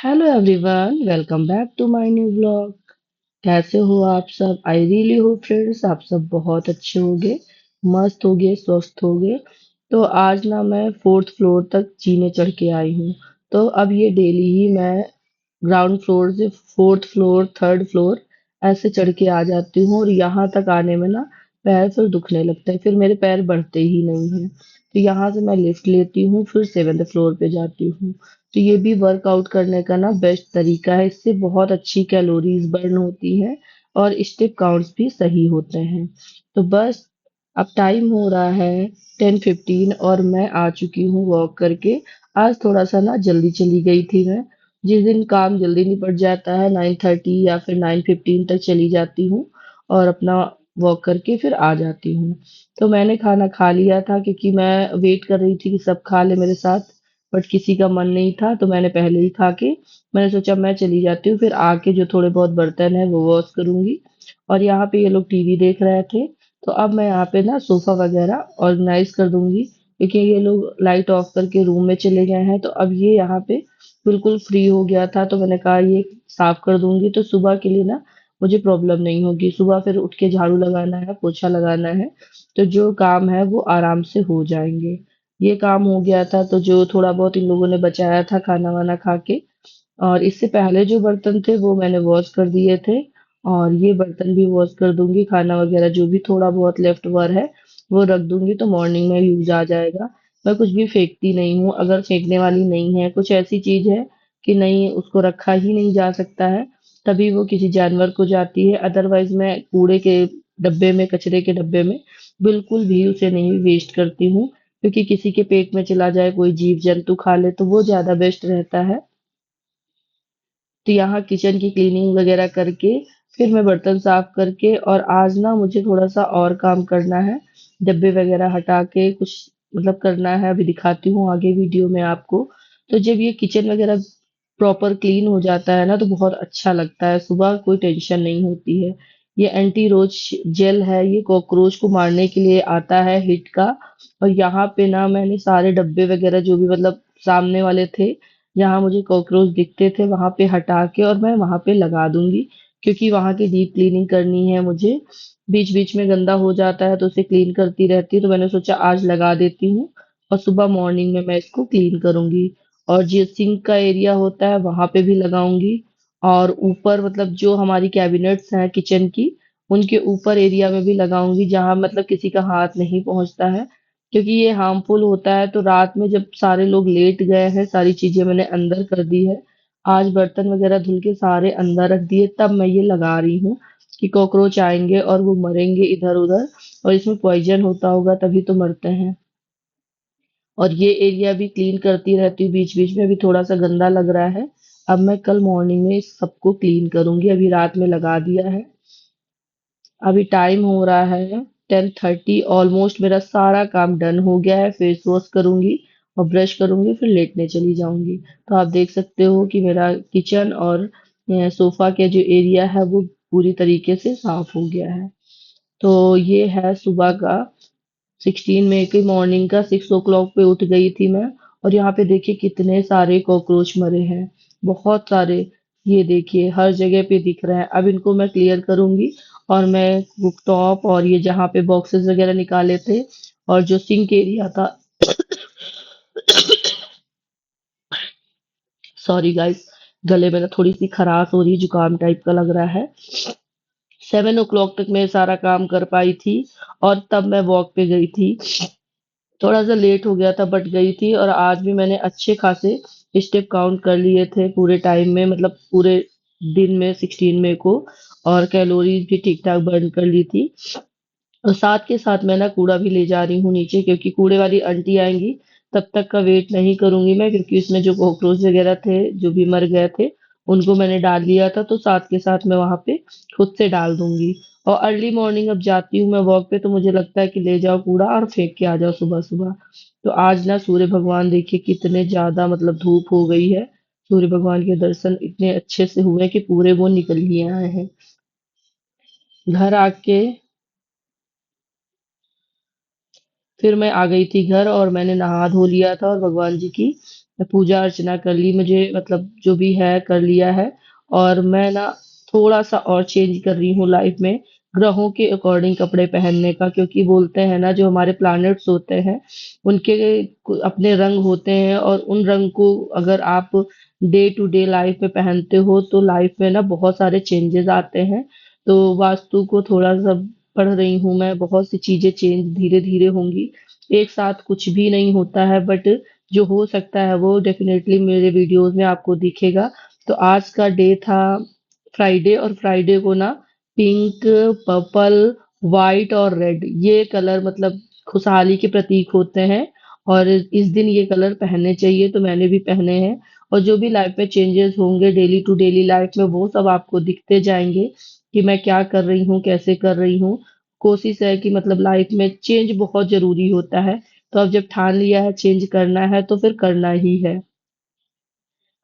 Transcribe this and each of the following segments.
Hello everyone, welcome back to my new blog. कैसे हो आप सब? आई रियली होप फ्रेंड्स आप सब बहुत अच्छे होगे, मस्त होगे, स्वस्थ होगे। तो आज ना मैं फोर्थ फ्लोर तक जीने चढ़ के आई हूँ। तो अब ये डेली ही मैं ग्राउंड फ्लोर से फोर्थ फ्लोर, थर्ड फ्लोर ऐसे चढ़ के आ जाती हूँ, और यहाँ तक आने में ना पैर फिर दुखने लगते हैं, फिर मेरे पैर बढ़ते ही नहीं हैं। तो यहाँ से मैं लिफ्ट लेती हूँ, फिर सेवेंथ फ्लोर पे जाती हूँ। तो ये भी वर्कआउट करने का ना बेस्ट तरीका है, इससे बहुत अच्छी कैलोरीज बर्न होती हैं और स्टेप काउंट्स भी सही होते हैं। तो बस अब टाइम हो रहा है 10:15 और मैं आ चुकी हूँ वॉक करके। आज थोड़ा सा ना जल्दी चली गई थी मैं। जिस दिन काम जल्दी निपट जाता है 9:30 या फिर 9:15 तक चली जाती हूँ और अपना वॉक करके फिर आ जाती हूँ। तो मैंने खाना खा लिया था क्योंकि मैं वेट कर रही थी कि सब खा ले मेरे साथ, बट किसी का मन नहीं था तो मैंने पहले ही खा के मैंने सोचा मैं चली जाती हूँ, फिर आके जो थोड़े बहुत बर्तन है वो वॉश करूंगी। और यहाँ पे ये लोग टीवी देख रहे थे, तो अब मैं यहाँ पे ना सोफा वगैरह ऑर्गेनाइज कर दूंगी, क्योंकि ये लोग लाइट ऑफ करके रूम में चले गए हैं। तो अब ये यहाँ पे बिल्कुल फ्री हो गया था, तो मैंने कहा ये साफ कर दूंगी तो सुबह के लिए ना मुझे प्रॉब्लम नहीं होगी। सुबह फिर उठ के झाड़ू लगाना है, पोछा लगाना है, तो जो काम है वो आराम से हो जाएंगे। ये काम हो गया था, तो जो थोड़ा बहुत इन लोगों ने बचाया था खाना वाना खा के, और इससे पहले जो बर्तन थे वो मैंने वॉश कर दिए थे। और ये बर्तन भी वॉश कर दूंगी, खाना वगैरह जो भी थोड़ा बहुत लेफ्ट ओवर है वो रख दूंगी, तो मॉर्निंग में यूज आ जाएगा। मैं कुछ भी फेंकती नहीं हूँ, अगर फेंकने वाली नहीं है, कुछ ऐसी चीज है कि नहीं उसको रखा ही नहीं जा सकता है, तभी वो किसी जानवर को जाती है। अदरवाइज मैं कूड़े के डब्बे में, कचरे के डब्बे में बिल्कुल भी उसे नहीं वेस्ट करती हूँ, क्योंकि किसी के पेट में चला जाए, कोई जीव जंतु खा ले तो वो ज्यादा बेस्ट रहता है। तो यहाँ किचन की क्लीनिंग वगैरह करके फिर मैं बर्तन साफ करके, और आज ना मुझे थोड़ा सा और काम करना है, डब्बे वगैरह हटा के कुछ मतलब करना है, अभी दिखाती हूँ आगे वीडियो में आपको। तो जब ये किचन वगैरह प्रॉपर क्लीन हो जाता है ना तो बहुत अच्छा लगता है, सुबह कोई टेंशन नहीं होती है। ये एंटी रोच जेल है, ये कॉकरोच को मारने के लिए आता है हिट का। और यहाँ पे ना मैंने सारे डब्बे वगैरह जो भी मतलब सामने वाले थे, जहाँ मुझे कॉकरोच दिखते थे वहां पे हटा के और मैं वहां पे लगा दूंगी, क्योंकि वहां की डीप क्लीनिंग करनी है मुझे। बीच बीच में गंदा हो जाता है तो उसे क्लीन करती रहती हूँ, तो मैंने सोचा आज लगा देती हूँ और सुबह मॉर्निंग में मैं इसको क्लीन करूंगी। और जो सिंक का एरिया होता है वहां पे भी लगाऊंगी, और ऊपर मतलब जो हमारी कैबिनेट्स हैं किचन की, उनके ऊपर एरिया में भी लगाऊंगी, जहां मतलब किसी का हाथ नहीं पहुंचता है, क्योंकि ये हार्मफुल होता है। तो रात में जब सारे लोग लेट गए हैं, सारी चीजें मैंने अंदर कर दी है, आज बर्तन वगैरह धुल के सारे अंदर रख दिए, तब मैं ये लगा रही हूँ कि कॉकरोच आएंगे और वो मरेंगे इधर उधर, और इसमें पॉइजन होता होगा तभी तो मरते हैं। और ये एरिया भी क्लीन करती रहती हूँ, बीच बीच में भी थोड़ा सा गंदा लग रहा है। अब मैं कल मॉर्निंग में इस सबको क्लीन करूंगी, अभी रात में लगा दिया है। अभी टाइम हो रहा है 10:30, ऑलमोस्ट मेरा सारा काम डन हो गया है। फेस वॉश करूंगी और ब्रश करूंगी, फिर लेटने चली जाऊंगी। तो आप देख सकते हो कि मेरा किचन और सोफा के जो एरिया है वो पूरी तरीके से साफ हो गया है। तो ये है सुबह का 16 मई की मॉर्निंग का, 6 o'clock पे उठ गई थी मैं। और यहाँ पे देखिए कितने सारे कॉकरोच मरे हैं, बहुत सारे। ये देखिए हर जगह पे दिख रहा है। अब इनको मैं क्लियर करूंगी, और मैं कुकटॉप और ये जहाँ पे बॉक्सेस वगैरह निकाले थे और जो सिंक एरिया था, सॉरी गाइस, गले में ना थोड़ी सी खराश हो रही है, जुकाम टाइप का लग रहा है। 7 o'clock तक मैं सारा काम कर पाई थी, और तब मैं वॉक पे गई थी। थोड़ा सा लेट हो गया था बट गई थी, और आज भी मैंने अच्छे खासे स्टेप काउंट कर लिए थे पूरे टाइम में, मतलब पूरे दिन में 16 मई को। और कैलोरीज भी ठीक ठाक बर्न कर ली थी। और साथ के साथ मैं ना कूड़ा भी ले जा रही हूँ नीचे, क्योंकि कूड़े वाली आंटी आएंगी तब तक का वेट नहीं करूंगी मैं, क्योंकि उसमें जो कॉकरोच वगैरह थे जो भी मर गए थे उनको मैंने डाल लिया था, तो साथ के साथ मैं वहां पे खुद से डाल दूंगी। और अर्ली मॉर्निंग अब जाती हूँ मैं वॉक पे, तो मुझे लगता है कि ले जाओ कूड़ा और फेंक के आ जाओ सुबह सुबह। तो आज ना सूर्य भगवान देखिए कितने ज्यादा मतलब धूप हो गई है, सूर्य भगवान के दर्शन इतने अच्छे से हुए कि पूरे वो निकल ही आए हैं। घर आके फिर मैं आ गई थी घर, और मैंने नहा धो लिया था और भगवान जी की पूजा अर्चना कर ली, मुझे मतलब जो भी है कर लिया है। और मैं ना थोड़ा सा और चेंज कर रही हूँ लाइफ में, ग्रहों के अकॉर्डिंग कपड़े पहनने का, क्योंकि बोलते हैं ना जो हमारे प्लैनेट्स होते हैं उनके अपने रंग होते हैं, और उन रंग को अगर आप डे टू डे लाइफ में पहनते हो तो लाइफ में ना बहुत सारे चेंजेस आते हैं। तो वास्तु को थोड़ा सा पढ़ रही हूँ मैं, बहुत सी चीजें चेंज धीरे धीरे होंगी, एक साथ कुछ भी नहीं होता है, बट जो हो सकता है वो डेफिनेटली मेरे वीडियोस में आपको दिखेगा। तो आज का डे था फ्राइडे, और फ्राइडे को ना पिंक, पर्पल, वाइट और रेड ये कलर मतलब खुशहाली के प्रतीक होते हैं, और इस दिन ये कलर पहनने चाहिए, तो मैंने भी पहने हैं। और जो भी लाइफ में चेंजेस होंगे डेली टू डेली लाइफ में वो सब आपको दिखते जाएंगे कि मैं क्या कर रही हूँ, कैसे कर रही हूँ। कोशिश है कि मतलब लाइफ में चेंज बहुत जरूरी होता है, तो अब जब ठान लिया है चेंज करना है तो फिर करना ही है।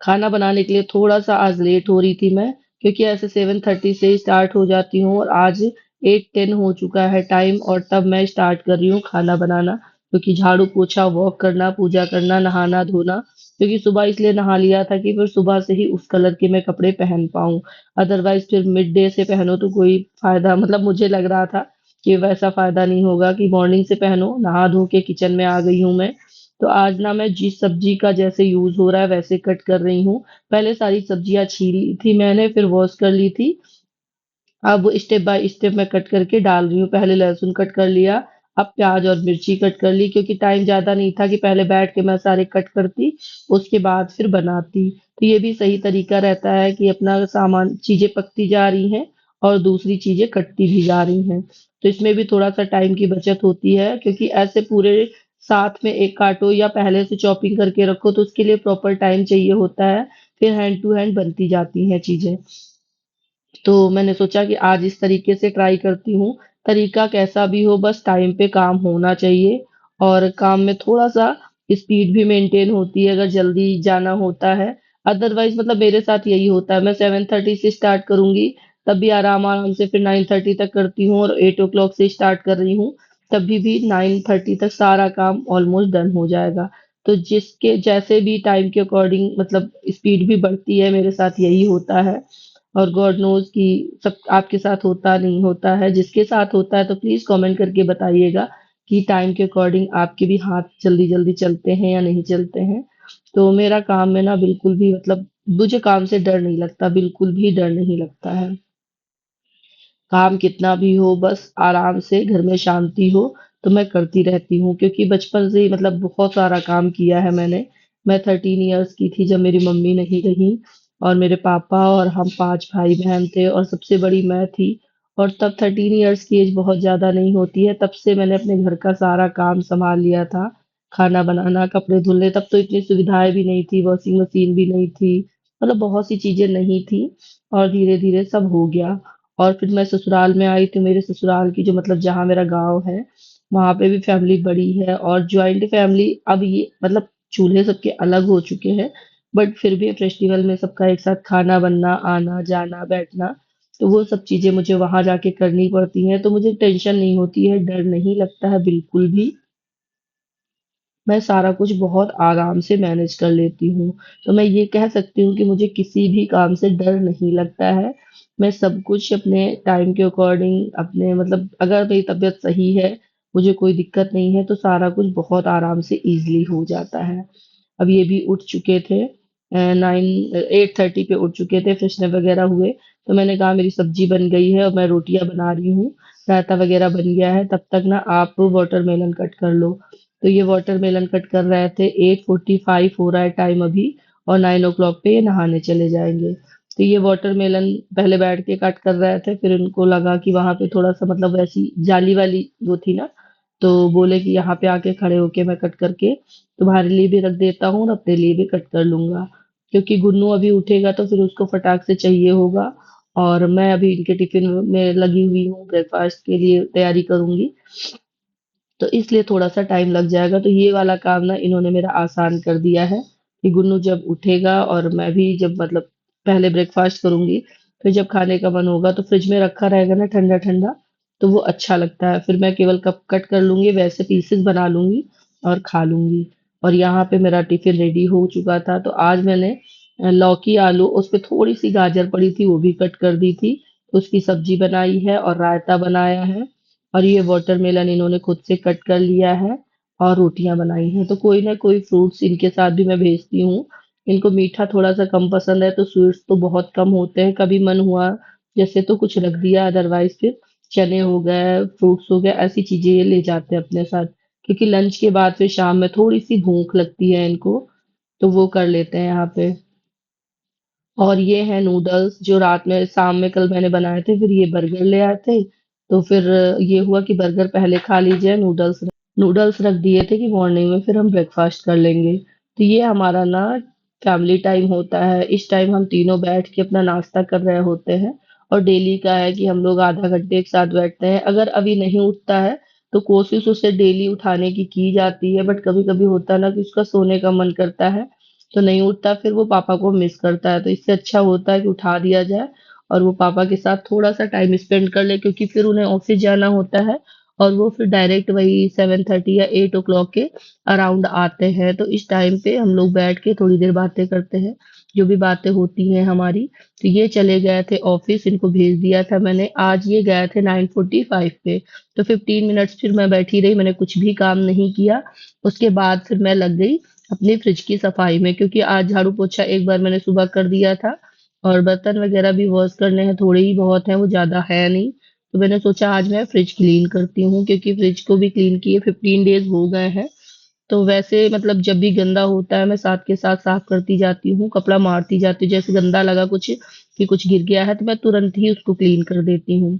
खाना बनाने के लिए थोड़ा-सा आज लेट हो रही थी मैं, क्योंकि ऐसे 7:30 से स्टार्ट हो जाती हूँ, और आज 8:10 हो चुका है टाइम, और तब मैं स्टार्ट कर रही हूँ खाना बनाना, क्योंकि झाड़ू पोछा, वॉक करना, पूजा करना, नहाना धोना, क्योंकि सुबह इसलिए नहा लिया था कि फिर सुबह से ही उस कलर के मैं कपड़े पहन पाऊँ। अदरवाइज फिर मिड डे से पहनो तो कोई फायदा, मतलब मुझे लग रहा था कि वैसा फायदा नहीं होगा कि मॉर्निंग से पहनो। नहा धो के किचन में आ गई हूँ मैं। तो आज ना मैं जिस सब्जी का जैसे यूज हो रहा है वैसे कट कर रही हूँ। पहले सारी सब्जियां छीली थी मैंने, फिर वॉश कर ली थी। अब स्टेप बाय स्टेप मैं कट करके डाल रही हूँ। पहले लहसुन कट कर लिया, अब प्याज और मिर्ची कट कर ली, क्योंकि टाइम ज्यादा नहीं था कि पहले बैठ के मैं सारे कट करती उसके बाद फिर बनाती। तो ये भी सही तरीका रहता है कि अपना सामान चीजें पकती जा रही हैं और दूसरी चीजें कटती भी जा रही हैं। तो इसमें भी थोड़ा सा टाइम की बचत होती है, क्योंकि ऐसे पूरे साथ में एक काटो या पहले से चॉपिंग करके रखो तो उसके लिए प्रॉपर टाइम चाहिए होता है, फिर हैंड टू हैंड बनती जाती हैं चीजें। तो मैंने सोचा कि आज इस तरीके से ट्राई करती हूँ। तरीका कैसा भी हो बस टाइम पे काम होना चाहिए, और काम में थोड़ा-सा स्पीड भी मेंटेन होती है अगर जल्दी जाना होता है। अदरवाइज़ मतलब मेरे साथ यही होता है, मैं 7:30 से स्टार्ट करूँगी, तब भी आराम-आराम से फिर 9:30 तक करती हूँ, और 8 ओ क्लॉक से स्टार्ट कर रही हूँ, तभी भी 9:30 तक सारा काम ऑलमोस्ट डन हो जाएगा। तो जिसके जैसे भी टाइम के अकॉर्डिंग मतलब स्पीड भी बढ़ती है, मेरे साथ यही होता है। और गॉड नोज़ कि सब आपके साथ होता नहीं होता है। जिसके साथ होता है तो प्लीज़ कमेंट करके बताइएगा कि टाइम के अकॉर्डिंग आपके भी हाथ जल्दी-जल्दी चलते हैं या नहीं चलते हैं। तो मेरा काम में ना बिल्कुल भी मतलब मुझे काम से डर नहीं लगता, बिल्कुल भी डर नहीं लगता है। काम कितना भी हो बस आराम से घर में शांति हो तो मैं करती रहती हूँ, क्योंकि बचपन से ही मतलब बहुत सारा काम किया है मैंने। मैं 13 इयर्स की थी जब मेरी मम्मी नहीं रही, और मेरे पापा और हम 5 भाई बहन थे, और सबसे बड़ी मैं थी। और तब 13 इयर्स की एज बहुत ज़्यादा नहीं होती है, तब से मैंने अपने घर का सारा काम संभाल लिया था। खाना बनाना, कपड़े धुलने, तब तो इतनी सुविधाएं भी नहीं थी, वॉशिंग मशीन भी नहीं थी, मतलब बहुत सी चीज़ें नहीं थी, और धीरे-धीरे सब हो गया। और फिर मैं ससुराल में आई तो मेरे ससुराल की जो मतलब जहाँ मेरा गाँव है, वहाँ पे भी फैमिली बड़ी है, और जॉइंट फैमिली अब ये मतलब चूल्हे सबके अलग हो चुके हैं, बट फिर भी फेस्टिवल में सबका एक साथ खाना बनना, आना-जाना, बैठना, तो वो सब चीज़ें मुझे वहाँ जाके करनी पड़ती हैं, तो मुझे टेंशन नहीं होती है, डर नहीं लगता है बिल्कुल भी। मैं सारा कुछ बहुत आराम से मैनेज कर लेती हूँ। तो मैं ये कह सकती हूँ कि मुझे किसी भी काम से डर नहीं लगता है। मैं सब कुछ अपने टाइम के अकॉर्डिंग अपने मतलब अगर मेरी तबीयत सही है, मुझे कोई दिक्कत नहीं है, तो सारा कुछ बहुत आराम से ईज़िली हो जाता है। अब ये भी उठ चुके थे 8:30 पे उठ चुके थे, फ्रेशनर वगैरह हुए, तो मैंने कहा मेरी सब्जी बन गई है और मैं रोटियाँ बना रही हूँ, रायता वगैरह बन गया है, तब तक ना आप वाटरमेलन कट कर लो। तो ये वाटरमेलन कट कर रहे थे, 8:45 हो रहा है टाइम अभी, और 9 ओ क्लॉक पे ये नहाने चले जाएंगे। तो ये वाटरमेलन पहले बैठ के कट कर रहे थे, फिर उनको लगा कि वहां पे थोड़ा सा मतलब वैसी जाली वाली वो थी ना, तो बोले कि यहाँ पे आके खड़े होके मैं कट करके तुम्हारे लिए भी रख देता हूँ और अपने लिए भी कट कर लूंगा, क्योंकि गुन्नू अभी उठेगा तो फिर उसको फटाक से चाहिए होगा, और मैं अभी इनके टिफिन में लगी हुई हूँ, ब्रेकफास्ट के लिए तैयारी करूंगी, तो इसलिए थोड़ा-सा टाइम लग जाएगा। तो ये वाला काम ना इन्होंने मेरा आसान कर दिया है कि गुन्नू जब उठेगा और मैं भी जब मतलब पहले ब्रेकफ़ास्ट करूँगी, फिर जब खाने का मन होगा तो फ्रिज में रखा रहेगा ना ठंडा-ठंडा, तो वो अच्छा लगता है। फिर मैं केवल कप कट कर लूँगी, वैसे पीसेस बना लूँगी, और खा लूँगी। तो ये वाला काम ना इन्होंने मेरा आसान कर दिया है कि गुन्नू जब उठेगा और मैं भी जब मतलब पहले ब्रेकफ़ास्ट करूँगी, फिर जब खाने का मन होगा तो फ्रिज में रखा रहेगा ना ठंडा-ठंडा, तो वो अच्छा लगता है। फिर मैं केवल कप कट कर लूँगी, वैसे पीसेस बना लूँगी, और खा लूँगी। और यहाँ पे मेरा टिफिन रेडी हो चुका था। तो आज मैंने लौकी आलू उस पे थोड़ी सी गाजर पड़ी थी वो भी कट कर दी थी, तो उसकी सब्जी बनाई है और रायता बनाया है। और ये वाटरमेलन इन्होंने खुद से कट कर लिया है और रोटियां बनाई हैं। तो कोई ना कोई फ्रूट्स इनके साथ भी मैं भेजती हूँ। इनको मीठा थोड़ा सा कम पसंद है तो स्वीट्स तो बहुत कम होते हैं, कभी मन हुआ जैसे तो कुछ रख दिया, अदरवाइज फिर चने हो गए, फ्रूट्स हो गए, ऐसी चीजें ये ले जाते हैं अपने साथ। क्योंकि लंच के बाद फिर शाम में थोड़ी सी भूख लगती है इनको, तो वो कर लेते हैं यहाँ पे। और ये है नूडल्स जो रात में शाम में कल मैंने बनाए थे, फिर ये बर्गर ले आए थे। तो फिर ये हुआ कि बर्गर पहले खा लीजिए, नूडल्स रख दिए थे कि मॉर्निंग में फिर हम ब्रेकफास्ट कर लेंगे। तो ये हमारा ना फैमिली टाइम होता है। इस टाइम हम तीनों बैठ के अपना नाश्ता कर रहे होते हैं। और डेली का है कि हम लोग आधा घंटे एक साथ बैठते हैं। अगर अभी नहीं उठता है तो कोशिश उसे डेली उठाने की जाती है, बट कभी कभी होता है ना कि उसका सोने का मन करता है तो नहीं उठता, फिर वो पापा को मिस करता है। तो इससे अच्छा होता है कि उठा दिया जाए और वो पापा के साथ थोड़ा सा टाइम स्पेंड कर ले, क्योंकि फिर उन्हें ऑफिस जाना होता है और वो फिर डायरेक्ट वही 7:30 या 8 o'clock के अराउंड आते हैं। तो इस टाइम पे हम लोग बैठ के थोड़ी देर बातें करते हैं, जो भी बातें होती हैं हमारी। तो ये चले गए थे ऑफिस, इनको भेज दिया था मैंने। आज ये गए थे 9:45 पे। तो 15 मिनट्स फिर मैं बैठी रही, मैंने कुछ भी काम नहीं किया। उसके बाद फिर मैं लग गई अपनी फ्रिज की सफाई में, क्योंकि आज झाड़ू पोछा एक बार मैंने सुबह कर दिया था और बर्तन वगैरह भी वॉश करने हैं, थोड़े ही बहुत हैं, वो ज्यादा है नहीं। तो मैंने सोचा आज मैं फ्रिज क्लीन करती हूँ, क्योंकि फ्रिज को भी क्लीन किए 15 डेज हो गए हैं। तो वैसे मतलब जब भी गंदा होता है मैं साथ के साथ साफ करती जाती हूँ, कपड़ा मारती जाती हूँ। जैसे गंदा लगा कुछ कि कुछ गिर गया है तो मैं तुरंत ही उसको क्लीन कर देती हूँ।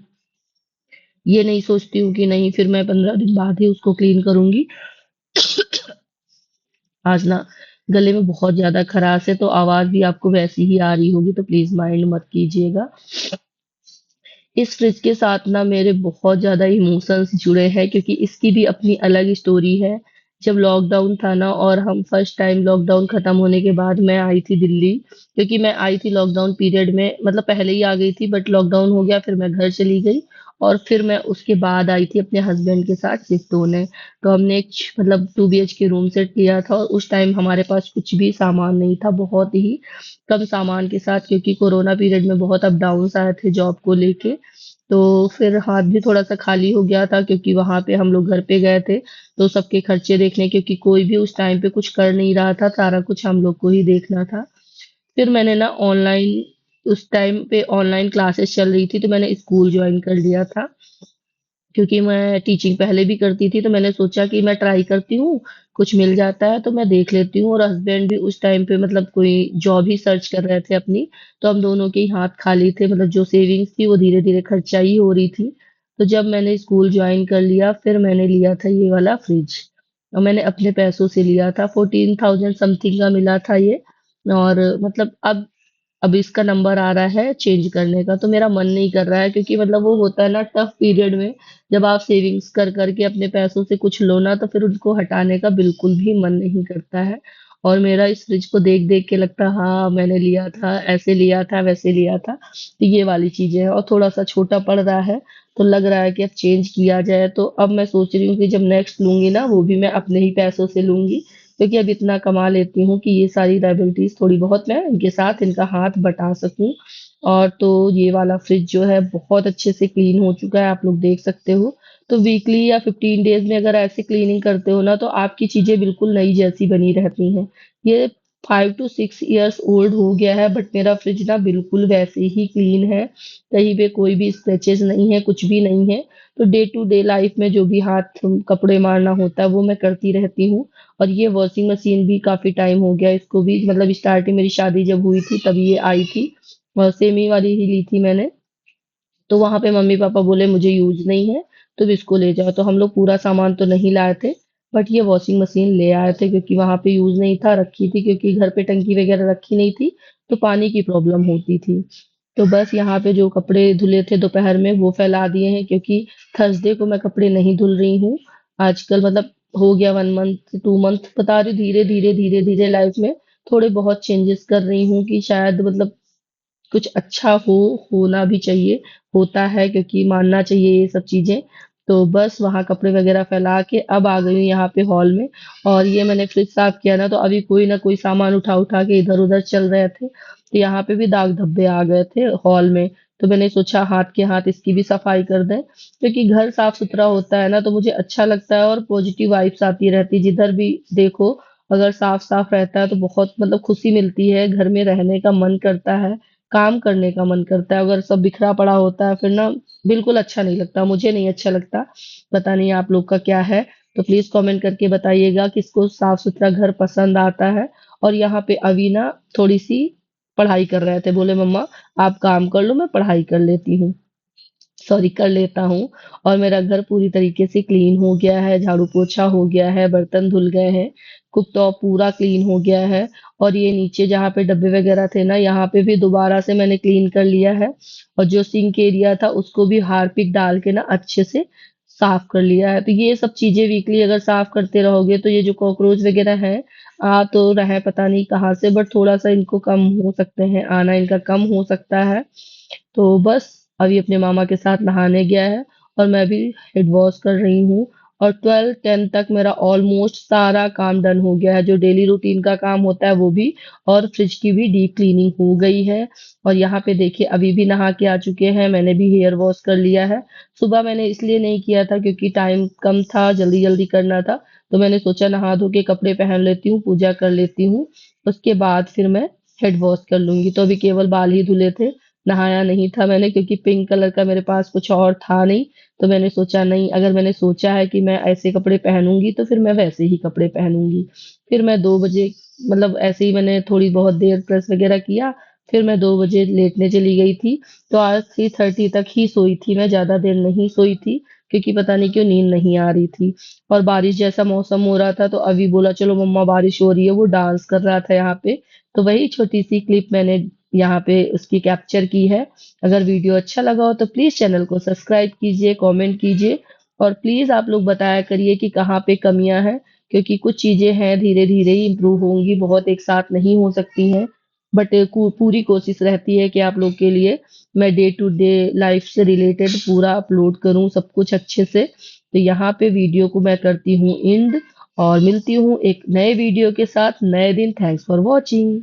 ये नहीं सोचती हूँ कि नहीं फिर मैं 15 दिन बाद ही उसको क्लीन करूंगी। आज ना गले में बहुत ज्यादा खराश है, तो आवाज भी आपको वैसी ही आ रही होगी, तो प्लीज माइंड मत कीजिएगा। इस फ्रिज के साथ ना मेरे बहुत ज़्यादा इमोशंस जुड़े हैं, क्योंकि इसकी भी अपनी अलग स्टोरी है। जब लॉकडाउन था ना और हम फर्स्ट टाइम लॉकडाउन खत्म होने के बाद मैं आई थी दिल्ली, क्योंकि मैं आई थी लॉकडाउन पीरियड में, मतलब पहले ही आ गई थी बट लॉकडाउन हो गया फिर मैं घर चली गई। और फिर मैं उसके बाद आई थी अपने हस्बैंड के साथ शिफ्ट होने। तो हमने एक मतलब 2 BHK रूम सेट लिया था और उस टाइम हमारे पास कुछ भी सामान नहीं था, बहुत ही कम सामान के साथ, क्योंकि कोरोना पीरियड में बहुत अप डाउन्स आए थे जॉब को लेके। तो फिर हाथ भी थोड़ा-सा खाली हो गया था, क्योंकि वहाँ पे हम लोग घर पे गए थे, तो सबके खर्चे देखने, क्योंकि कोई भी उस टाइम पे कुछ कर नहीं रहा था, सारा कुछ हम लोग को ही देखना था। फिर मैंने ना ऑनलाइन उस टाइम पे ऑनलाइन क्लासेस चल रही थी, तो मैंने स्कूल जॉइन कर लिया था। क्योंकि मैं टीचिंग पहले भी करती थी, तो मैंने सोचा कि मैं ट्राई करती हूँ, कुछ मिल जाता है तो मैं देख लेती हूँ। और हस्बैंड भी उस टाइम पे मतलब कोई जॉब ही सर्च कर रहे थे अपनी, तो हम दोनों के ही हाथ खाली थे, मतलब जो सेविंग्स थी वो धीरे धीरे खर्चा ही हो रही थी। तो जब मैंने स्कूल ज्वाइन कर लिया फिर मैंने लिया था ये वाला फ्रिज, और मैंने अपने पैसों से लिया था, 14,000 समथिंग का मिला था ये। और मतलब अब इसका नंबर आ रहा है चेंज करने का, तो मेरा मन नहीं कर रहा है, क्योंकि मतलब वो होता है ना टफ पीरियड में, जब आप सेविंग्स कर करके अपने पैसों से कुछ लो ना, तो फिर उनको हटाने का बिल्कुल भी मन नहीं करता है। और मेरा इस फ्रिज को देख देख के लगता है हाँ मैंने लिया था, ऐसे लिया था, वैसे लिया था। तो ये वाली चीजें हैं, और थोड़ा सा छोटा पड़ रहा है, तो लग रहा है कि अब चेंज किया जाए। तो अब मैं सोच रही हूँ कि जब नेक्स्ट लूंगी ना वो भी मैं अपने ही पैसों से लूंगी, क्योंकि अब इतना कमा लेती हूँ कि ये सारी लायबिलिटीज थोड़ी बहुत मैं इनके साथ इनका हाथ बटा सकूं। और तो ये वाला फ्रिज जो है बहुत अच्छे से क्लीन हो चुका है, आप लोग देख सकते हो। तो वीकली या 15 डेज में अगर ऐसे क्लीनिंग करते हो ना तो आपकी चीजें बिल्कुल नई जैसी बनी रहती हैं। ये 5 to 6 years ओल्ड हो गया है, बट मेरा फ्रिज ना बिल्कुल वैसे ही क्लीन है, कहीं पे कोई भी स्क्रैचेस नहीं है, कुछ भी नहीं है। तो डे टू डे लाइफ में जो भी हाथ कपड़े मारना होता है वो मैं करती रहती हूँ। और ये वॉशिंग मशीन भी काफी टाइम हो गया इसको भी, मतलब स्टार्टिंग मेरी शादी जब हुई थी तभी ये आई थी, और सेमी वाली ही ली थी मैंने। तो वहां पे मम्मी पापा बोले मुझे यूज नहीं है, तुम इसको ले जाओ। तो हम लोग पूरा सामान तो नहीं लाए थे, बट ये वॉशिंग मशीन ले आए थे, क्योंकि वहां पे यूज नहीं था, रखी थी, क्योंकि घर पे टंकी वगैरह रखी नहीं थी, तो पानी की प्रॉब्लम होती थी। तो बस यहाँ पे जो कपड़े धुले थे दोपहर में वो फैला दिए हैं, क्योंकि थर्सडे को मैं कपड़े नहीं धुल रही हूँ आजकल, मतलब हो गया 1 मंथ 2 मंथ, बता रही हूँ, धीरे धीरे धीरे धीरे लाइफ में थोड़े बहुत चेंजेस कर रही हूँ, कि शायद मतलब कुछ अच्छा हो, होना भी चाहिए, होता है, क्योंकि मानना चाहिए ये सब चीजें। तो बस वहाँ कपड़े वगैरह फैला के अब आ गई हूँ यहाँ पे हॉल में। और ये मैंने फ्रिज साफ किया ना, तो अभी कोई ना कोई सामान उठा उठा के इधर उधर चल रहे थे, तो यहाँ पे भी दाग धब्बे आ गए थे हॉल में। तो मैंने सोचा हाथ के हाथ इसकी भी सफाई कर दें, क्योंकि घर साफ सुथरा होता है ना तो मुझे अच्छा लगता है और पॉजिटिव वाइब्स आती रहती है। जिधर भी देखो अगर साफ साफ रहता है तो बहुत मतलब खुशी मिलती है, घर में रहने का मन करता है, काम करने का मन करता है। अगर सब बिखरा पड़ा होता है फिर ना बिल्कुल अच्छा नहीं लगता, मुझे नहीं अच्छा लगता। पता नहीं आप लोग का क्या है, तो प्लीज कमेंट करके बताइएगा किसको साफ सुथरा घर पसंद आता है। और यहाँ पे अभी ना थोड़ी सी पढ़ाई कर रहे थे, बोले मम्मा आप काम कर लो मैं पढ़ाई कर लेती हूँ, सॉरी कर लेता हूँ। और मेरा घर पूरी तरीके से क्लीन हो गया है, झाड़ू पोछा हो गया है, बर्तन धुल गए हैं, कुकटॉप पूरा क्लीन हो गया है। और ये नीचे जहाँ पे डब्बे वगैरह थे ना, यहाँ पे भी दोबारा से मैंने क्लीन कर लिया है। और जो सिंक एरिया था उसको भी हार्पिक डाल के ना अच्छे से साफ कर लिया है। तो ये सब चीजें वीकली अगर साफ करते रहोगे तो ये जो कॉकरोच वगैरह है आ तो रहे पता नहीं कहाँ से, बट थोड़ा सा इनको कम हो सकते हैं, आना इनका कम हो सकता है। तो बस अभी अपने मामा के साथ नहाने गया है और मैं भी हेड वॉश कर रही हूँ। और 12-10 तक मेरा ऑलमोस्ट सारा काम डन हो गया है, जो डेली रूटीन का काम होता है वो भी। और फ्रिज की भी डीप क्लीनिंग हो गई है। और यहाँ पे देखिए अभी भी नहा के आ चुके हैं, मैंने भी हेयर वॉश कर लिया है। सुबह मैंने इसलिए नहीं किया था क्योंकि टाइम कम था, जल्दी जल्दी करना था। तो मैंने सोचा नहा धो के कपड़े पहन लेती हूँ, पूजा कर लेती हूँ, उसके बाद फिर मैं हेड वॉश कर लूंगी। तो अभी केवल बाल ही धुले थे, नहाया नहीं था मैंने, क्योंकि पिंक कलर का मेरे पास कुछ और था नहीं। तो मैंने सोचा नहीं, अगर मैंने सोचा है कि मैं ऐसे कपड़े पहनूंगी तो फिर मैं वैसे ही कपड़े पहनूंगी। फिर मैं 2 बजे मतलब ऐसे ही मैंने थोड़ी बहुत देर प्रेस वगैरह किया, फिर मैं 2 बजे लेटने चली गई थी। तो आज 3:30 तक ही सोई थी मैं, ज्यादा देर नहीं सोई थी, क्योंकि पता नहीं क्यों नींद नहीं आ रही थी। और बारिश जैसा मौसम हो रहा था तो अभी बोला चलो मम्मा बारिश हो रही है, वो डांस कर रहा था यहाँ पे। तो वही छोटी सी क्लिप मैंने यहाँ पे उसकी कैप्चर की है। अगर वीडियो अच्छा लगा हो तो प्लीज चैनल को सब्सक्राइब कीजिए, कमेंट कीजिए। और प्लीज आप लोग बताया करिए कि कहाँ पे कमियां हैं, क्योंकि कुछ चीजें हैं धीरे धीरे ही इम्प्रूव होंगी, बहुत एक साथ नहीं हो सकती हैं। बट पूरी कोशिश रहती है कि आप लोग के लिए मैं डे टू डे लाइफ से रिलेटेड पूरा अपलोड करूं सब कुछ अच्छे से। तो यहाँ पे वीडियो को मैं करती हूँ एंड, और मिलती हूँ एक नए वीडियो के साथ नए दिन। Thanks for watching.